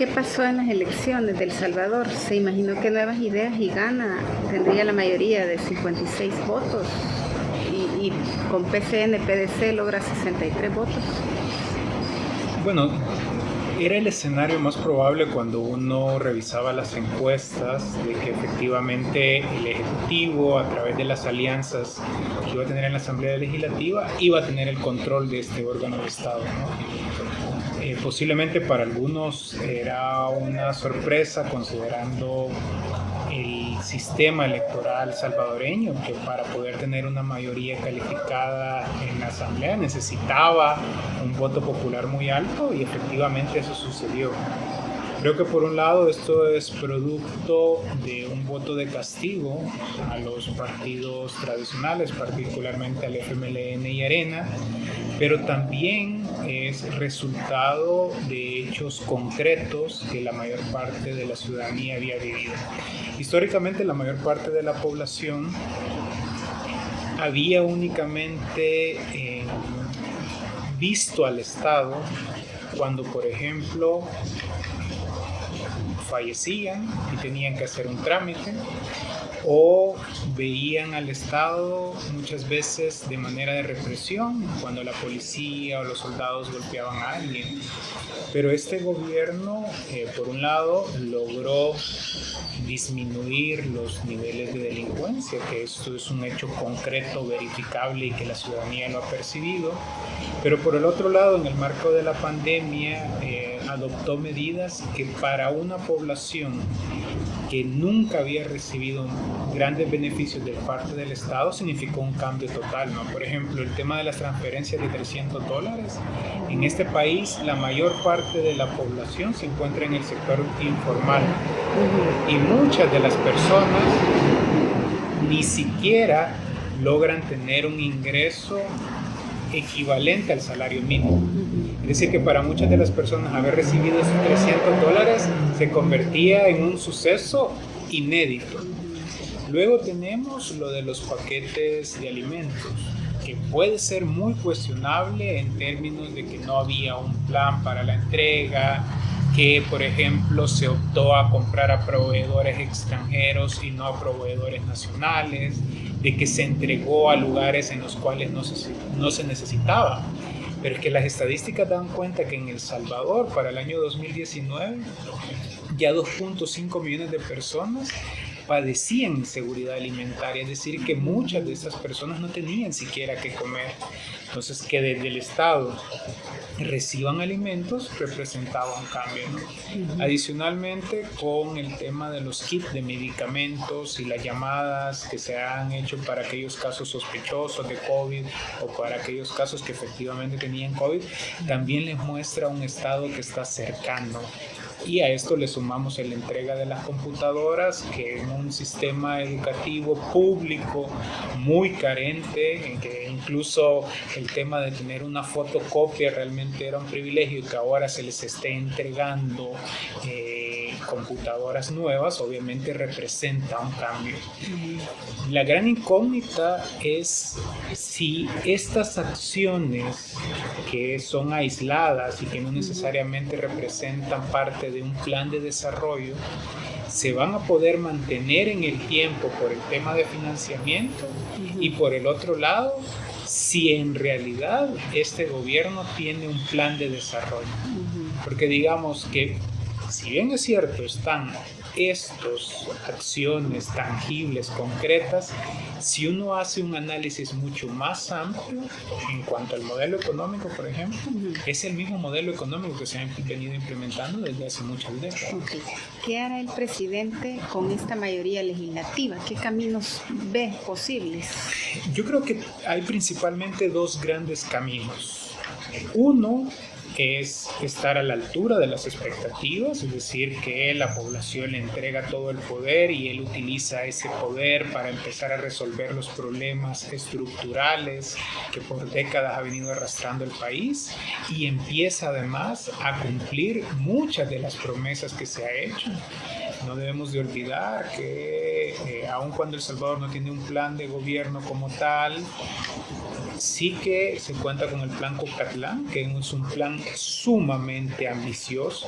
qué pasó en las elecciones de El Salvador? Se imaginó que Nuevas Ideas y gana, tendría la mayoría de 56 votos y con PCN-PDC logra 63 votos. Bueno, era el escenario más probable cuando uno revisaba las encuestas de que efectivamente el Ejecutivo, a través de las alianzas que iba a tener en la Asamblea Legislativa, iba a tener el control de este órgano de Estado, ¿no? Posiblemente para algunos era una sorpresa considerando el sistema electoral salvadoreño, que para poder tener una mayoría calificada en la Asamblea necesitaba un voto popular muy alto y efectivamente eso sucedió. Creo que por un lado esto es producto de un voto de castigo a los partidos tradicionales, particularmente al FMLN y Arena, pero también es resultado de hechos concretos que la mayor parte de la ciudadanía había vivido. Históricamente la mayor parte de la población había únicamente visto al Estado cuando, por ejemplo, fallecían y tenían que hacer un trámite, o veían al Estado muchas veces de manera de represión, cuando la policía o los soldados golpeaban a alguien. Pero este gobierno, por un lado, logró disminuir los niveles de delincuencia, que esto es un hecho concreto, verificable y que la ciudadanía lo ha percibido. Pero por el otro lado, en el marco de la pandemia, adoptó medidas que para una población que nunca había recibido grandes beneficios de parte del Estado significó un cambio total, ¿no? Por ejemplo, el tema de las transferencias de $300. En este país, la mayor parte de la población se encuentra en el sector informal y muchas de las personas ni siquiera logran tener un ingreso equivalente al salario mínimo. Es decir, que para muchas de las personas haber recibido esos $300 se convertía en un suceso inédito. Luego tenemos lo de los paquetes de alimentos, que puede ser muy cuestionable en términos de que no había un plan para la entrega, que por ejemplo se optó a comprar a proveedores extranjeros y no a proveedores nacionales, de que se entregó a lugares en los cuales no se necesitaba. Pero es que las estadísticas dan cuenta que en El Salvador para el año 2019 ya 2.5 millones de personas padecían inseguridad alimentaria, es decir, que muchas de esas personas no tenían siquiera que comer. Entonces, que desde el Estado reciban alimentos representaba un cambio, ¿no? Adicionalmente, con el tema de los kits de medicamentos y las llamadas que se han hecho para aquellos casos sospechosos de COVID o para aquellos casos que efectivamente tenían COVID, también les muestra un Estado que está cercano. Y a esto le sumamos la entrega de las computadoras, que en un sistema educativo público muy carente, en que incluso el tema de tener una fotocopia realmente era un privilegio y que ahora se les esté entregando computadoras nuevas, obviamente representa un cambio. La gran incógnita es si estas acciones que son aisladas y que no necesariamente representan parte de un plan de desarrollo se van a poder mantener en el tiempo por el tema de financiamiento y por el otro lado si en realidad este gobierno tiene un plan de desarrollo. Porque digamos que si bien es cierto, están estas acciones tangibles, concretas, si uno hace un análisis mucho más amplio en cuanto al modelo económico, por ejemplo, es el mismo modelo económico que se ha venido implementando desde hace muchas décadas. ¿Qué hará el presidente con esta mayoría legislativa? ¿Qué caminos ve posibles? Yo creo que hay principalmente dos grandes caminos. Uno es estar a la altura de las expectativas, es decir, que la población le entrega todo el poder y él utiliza ese poder para empezar a resolver los problemas estructurales que por décadas ha venido arrastrando el país y empieza además a cumplir muchas de las promesas que se ha hecho. No debemos de olvidar que aun cuando El Salvador no tiene un plan de gobierno como tal, Sí que se cuenta con el Plan Cocatlán, que es un plan sumamente ambicioso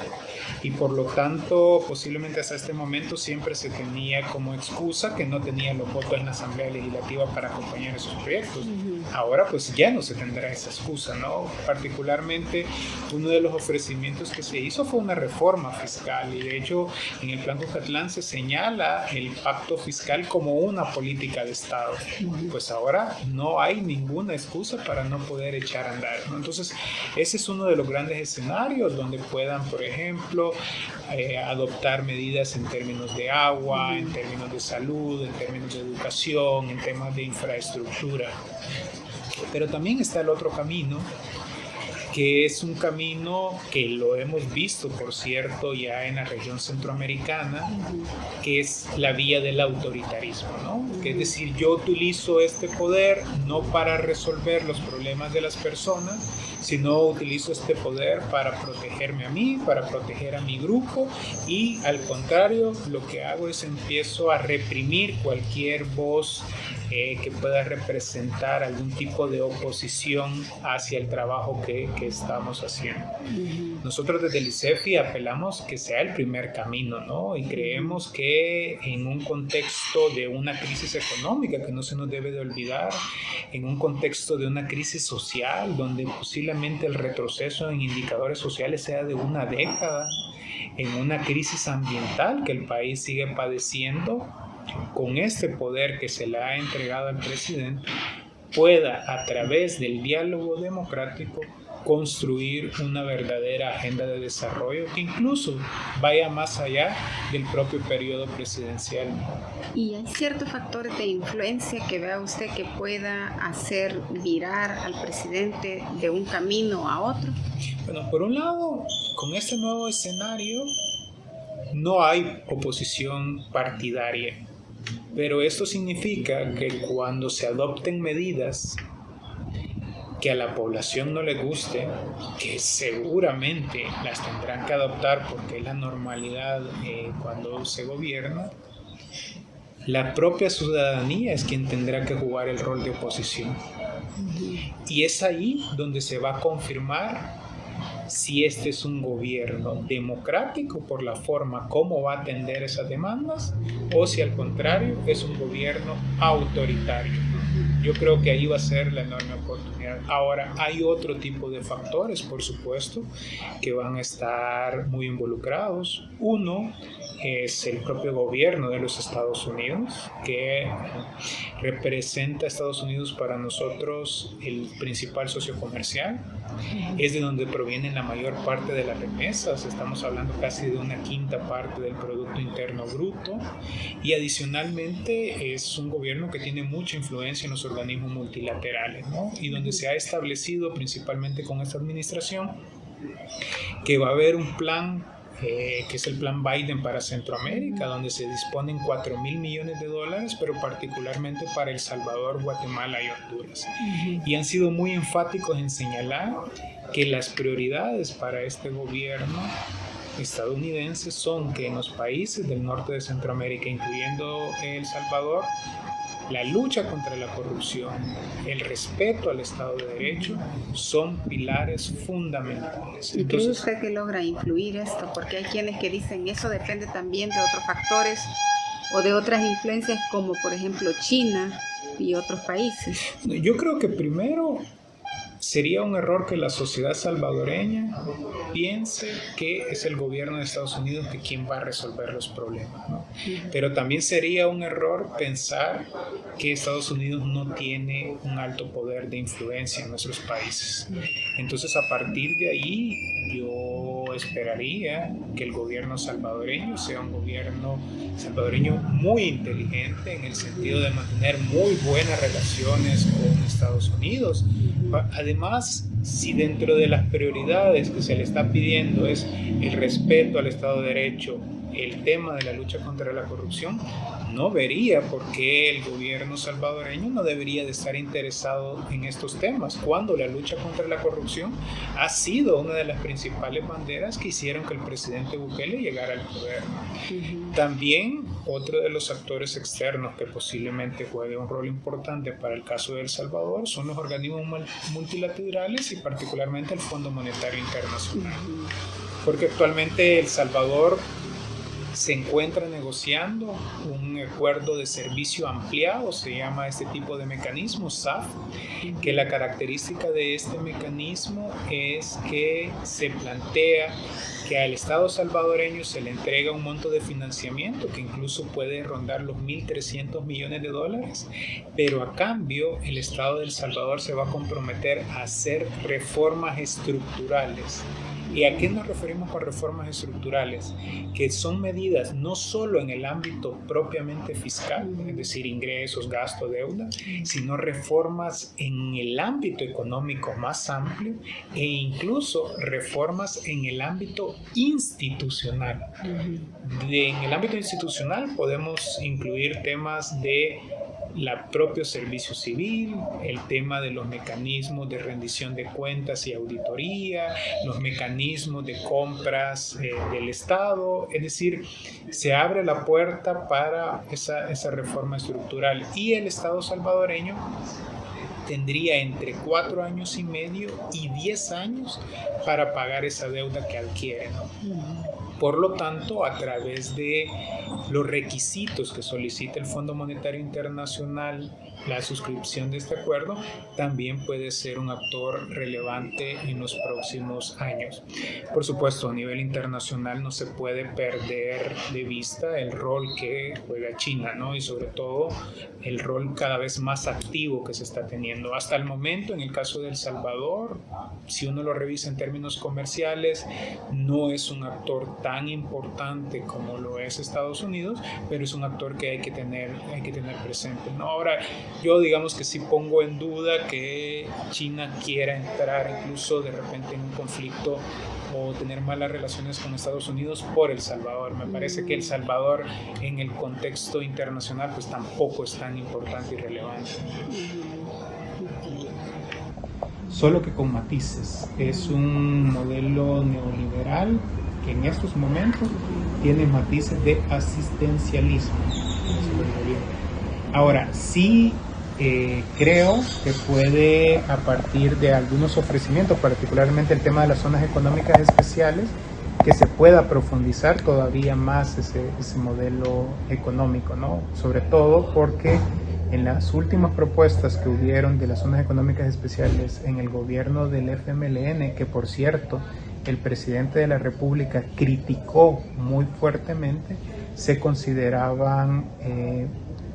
y por lo tanto posiblemente hasta este momento siempre se tenía como excusa que no tenía los votos en la Asamblea Legislativa para acompañar esos proyectos. Ahora pues ya no se tendrá esa excusa, ¿no? Particularmente uno de los ofrecimientos que se hizo fue una reforma fiscal y de hecho en el Plan Cocatlán se señala el pacto fiscal como una política de Estado. Pues ahora no hay ninguna excusa para no poder echar a andar, ¿no? Entonces ese es uno de los grandes escenarios donde puedan, por ejemplo, adoptar medidas en términos de agua, en términos de salud, en términos de educación, en temas de infraestructura. Pero también está el otro camino, que es un camino que lo hemos visto, por cierto, ya en la región centroamericana, que es la vía del autoritarismo, ¿no? Que es decir, yo utilizo este poder no para resolver los problemas de las personas, sino utilizo este poder para protegerme a mí, para proteger a mi grupo y al contrario, lo que hago es empiezo a reprimir cualquier voz que pueda representar algún tipo de oposición hacia el trabajo que estamos haciendo. Nosotros desde el ICEFI apelamos que sea el primer camino, ¿no? Y creemos que en un contexto de una crisis económica que no se nos debe de olvidar, en un contexto de una crisis social donde posiblemente el retroceso en indicadores sociales sea de una década, en una crisis ambiental que el país sigue padeciendo, con este poder que se le ha entregado al presidente, pueda a través del diálogo democrático construir una verdadera agenda de desarrollo que incluso vaya más allá del propio periodo presidencial. ¿Y hay ciertos factores de influencia que vea usted que pueda hacer virar al presidente de un camino a otro? Bueno, por un lado, con este nuevo escenario no hay oposición partidaria. Pero esto significa que cuando se adopten medidas que a la población no le guste, que seguramente las tendrán que adoptar porque es la normalidad cuando se gobierna, la propia ciudadanía es quien tendrá que jugar el rol de oposición. Y es ahí donde se va a confirmar si este es un gobierno democrático por la forma como va a atender esas demandas o si al contrario es un gobierno autoritario. Yo creo que ahí va a ser la enorme oportunidad. Ahora, hay otro tipo de factores, por supuesto, que van a estar muy involucrados. Uno es el propio gobierno de los Estados Unidos, que representa a Estados Unidos para nosotros el principal socio comercial. Es de donde provienen la mayor parte de las remesas. Estamos hablando casi de una quinta parte del Producto Interno Bruto. Y adicionalmente es un gobierno que tiene mucha influencia en los organismos multilaterales, ¿no? Y donde se ha establecido principalmente con esta administración que va a haber un plan que es el plan Biden para Centroamérica, donde se disponen $4,000 millones, pero particularmente para El Salvador, Guatemala y Honduras. Y han sido muy enfáticos en señalar que las prioridades para este gobierno estadounidense son que en los países del norte de Centroamérica, incluyendo El Salvador, la lucha contra la corrupción, el respeto al Estado de Derecho son pilares fundamentales. ¿Y cree usted que logra influir esto? Porque hay quienes que dicen eso depende también de otros factores o de otras influencias como por ejemplo China y otros países. Yo creo que primero sería un error que la sociedad salvadoreña piense que es el gobierno de Estados Unidos que quien va a resolver los problemas, ¿no? Pero también sería un error pensar que Estados Unidos no tiene un alto poder de influencia en nuestros países. Entonces, a partir de ahí, yo esperaría que el gobierno salvadoreño sea un gobierno salvadoreño muy inteligente en el sentido de mantener muy buenas relaciones con Estados Unidos. Además, si dentro de las prioridades que se le está pidiendo es el respeto al Estado de Derecho, el tema de la lucha contra la corrupción, no vería por qué el gobierno salvadoreño no debería de estar interesado en estos temas, cuando la lucha contra la corrupción ha sido una de las principales banderas que hicieron que el presidente Bukele llegara al poder. También otro de los actores externos que posiblemente juegue un rol importante para el caso de El Salvador son los organismos multilaterales y particularmente el Fondo Monetario Internacional, porque actualmente El Salvador se encuentra negociando un acuerdo de servicio ampliado, se llama este tipo de mecanismo SAF, que la característica de este mecanismo es que se plantea que al Estado salvadoreño se le entrega un monto de financiamiento que incluso puede rondar los 1.300 millones de dólares, pero a cambio el Estado de El Salvador se va a comprometer a hacer reformas estructurales. ¿Y a qué nos referimos con reformas estructurales? Que son medidas no solo en el ámbito propiamente fiscal, es decir, ingresos, gasto, deuda, sino reformas en el ámbito económico más amplio e incluso reformas en el ámbito institucional. En el ámbito institucional podemos incluir temas de la propio servicio civil, el tema de los mecanismos de rendición de cuentas y auditoría, los mecanismos de compras del Estado, es decir, se abre la puerta para esa reforma estructural y el Estado salvadoreño tendría entre 4 años y medio y 10 años para pagar esa deuda que adquiere, ¿no? Por lo tanto, a través de los requisitos que solicita el Fondo Monetario Internacional, la suscripción de este acuerdo también puede ser un actor relevante en los próximos años. Por supuesto, a nivel internacional no se puede perder de vista el rol que juega China, ¿no? Y sobre todo el rol cada vez más activo que se está teniendo. Hasta el momento, en el caso de El Salvador, si uno lo revisa en términos comerciales, no es un actor tan importante como lo es Estados Unidos, pero es un actor que hay que tener presente, ¿no? Ahora, yo digamos que sí pongo en duda que China quiera entrar incluso de repente en un conflicto o tener malas relaciones con Estados Unidos por El Salvador. Me parece que El Salvador en el contexto internacional pues tampoco es tan importante y relevante. Solo que con matices. Es un modelo neoliberal que en estos momentos tiene matices de asistencialismo. Ahora, sí creo que puede, a partir de algunos ofrecimientos, particularmente el tema de las zonas económicas especiales, que se pueda profundizar todavía más ese modelo económico, ¿no? Sobre todo porque en las últimas propuestas que hubieron de las zonas económicas especiales en el gobierno del FMLN, que por cierto el presidente de la República criticó muy fuertemente, se consideraban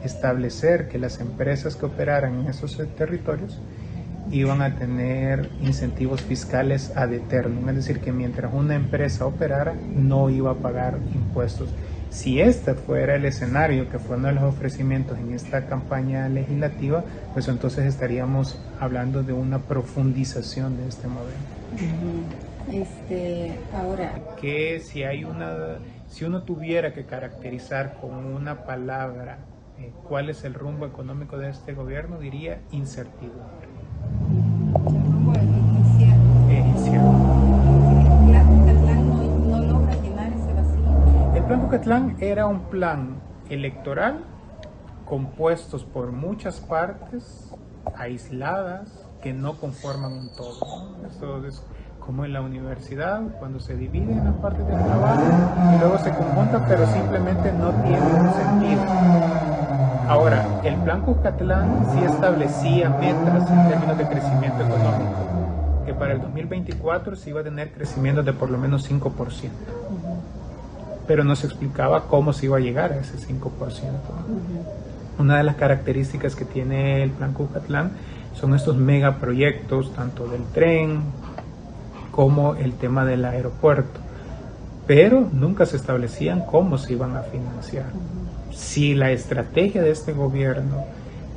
establecer que las empresas que operaran en esos territorios iban a tener incentivos fiscales ad eternum, es decir, que mientras una empresa operara no iba a pagar impuestos. Si este fuera el escenario, que fue uno de los ofrecimientos en esta campaña legislativa, pues entonces estaríamos hablando de una profundización de este modelo. Ahora, que si uno tuviera que caracterizar con una palabra cuál es el rumbo económico de este gobierno, diría incertidumbre. el rumbo es incierto. Incierto. El plan no logra llenar ese vacío. El plan Cucatlán era un plan electoral compuestos por muchas partes aisladas que no conforman un todo, ¿no? Esto es como en la universidad, cuando se divide en las partes del trabajo y luego se conjuntan, pero simplemente no tiene un sentido. Ahora, el plan Cuscatlán sí establecía metas en términos de crecimiento económico, que para el 2024 se iba a tener crecimiento de por lo menos 5%. Pero no se explicaba cómo se iba a llegar a ese 5%. Una de las características que tiene el plan Cuscatlán son estos megaproyectos, tanto del tren como el tema del aeropuerto, pero nunca se establecían cómo se iban a financiar. Si la estrategia de este gobierno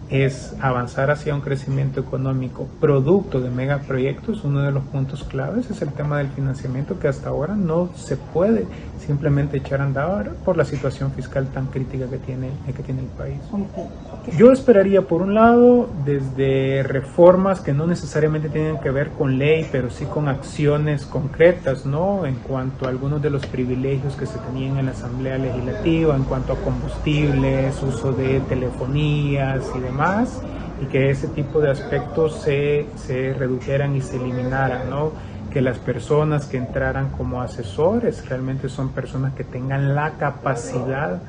es avanzar hacia un crecimiento económico producto de megaproyectos, uno de los puntos claves es el tema del financiamiento, que hasta ahora no se puede, simplemente echar a andar por la situación fiscal tan crítica que tiene el país. Yo esperaría, por un lado, desde reformas que no necesariamente tienen que ver con ley, pero sí con acciones concretas, ¿no? En cuanto a algunos de los privilegios que se tenían en la Asamblea Legislativa, en cuanto a combustibles, uso de telefonías y demás, y que ese tipo de aspectos se redujeran y se eliminaran, ¿no? Que las personas que entraran como asesores realmente son personas que tengan la capacidad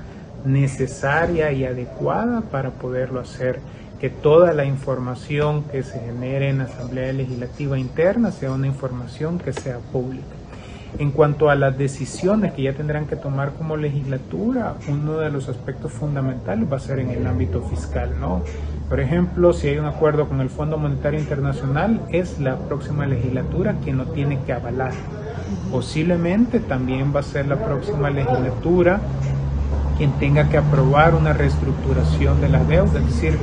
necesaria y adecuada para poderlo hacer, que toda la información que se genere en la Asamblea Legislativa interna sea una información que sea pública. En cuanto a las decisiones que ya tendrán que tomar como legislatura, uno de los aspectos fundamentales va a ser en el ámbito fiscal, ¿no? Por ejemplo, si hay un acuerdo con el Fondo Monetario Internacional, es la próxima legislatura quien lo tiene que avalar. Posiblemente también va a ser la próxima legislatura quien tenga que aprobar una reestructuración de la deuda, es decir,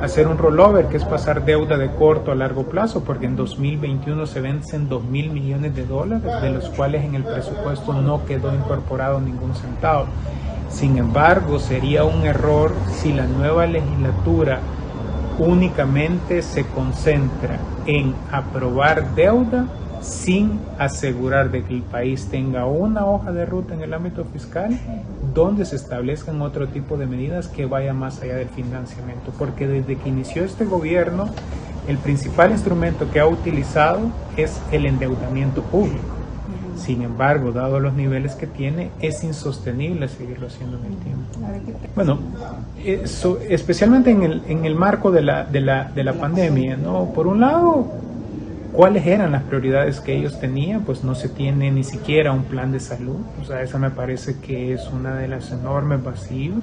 hacer un rollover, que es pasar deuda de corto a largo plazo, porque en 2021 se vencen $2.000 millones, de los cuales en el presupuesto no quedó incorporado ningún centavo. Sin embargo, sería un error si la nueva legislatura únicamente se concentra en aprobar deuda sin asegurar de que el país tenga una hoja de ruta en el ámbito fiscal donde se establezcan otro tipo de medidas que vaya más allá del financiamiento, porque desde que inició este gobierno el principal instrumento que ha utilizado es el endeudamiento público. Sin embargo, dado los niveles que tiene, es insostenible seguirlo haciendo en el tiempo. Bueno, eso, especialmente en el marco de la pandemia, ¿no? Por un lado, ¿cuáles eran las prioridades que ellos tenían? Pues no se tiene ni siquiera un plan de salud. O sea, esa me parece que es una de las enormes vacíos.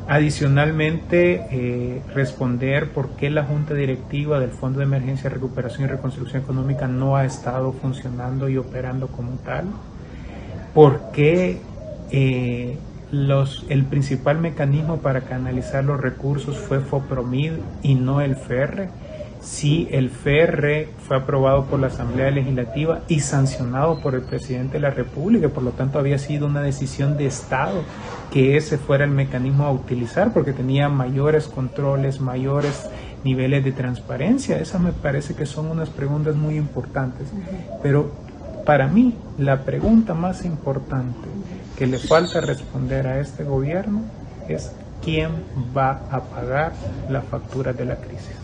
Adicionalmente, responder por qué la Junta Directiva del Fondo de Emergencia, Recuperación y Reconstrucción Económica no ha estado funcionando y operando como tal. ¿Por qué el principal mecanismo para canalizar los recursos fue FOPROMID y no el FERRE? Si el FERRE fue aprobado por la Asamblea Legislativa y sancionado por el presidente de la República, por lo tanto había sido una decisión de Estado que ese fuera el mecanismo a utilizar porque tenía mayores controles, mayores niveles de transparencia. Esas me parece que son unas preguntas muy importantes. Pero para mí la pregunta más importante que le falta responder a este gobierno es ¿quién va a pagar la factura de la crisis?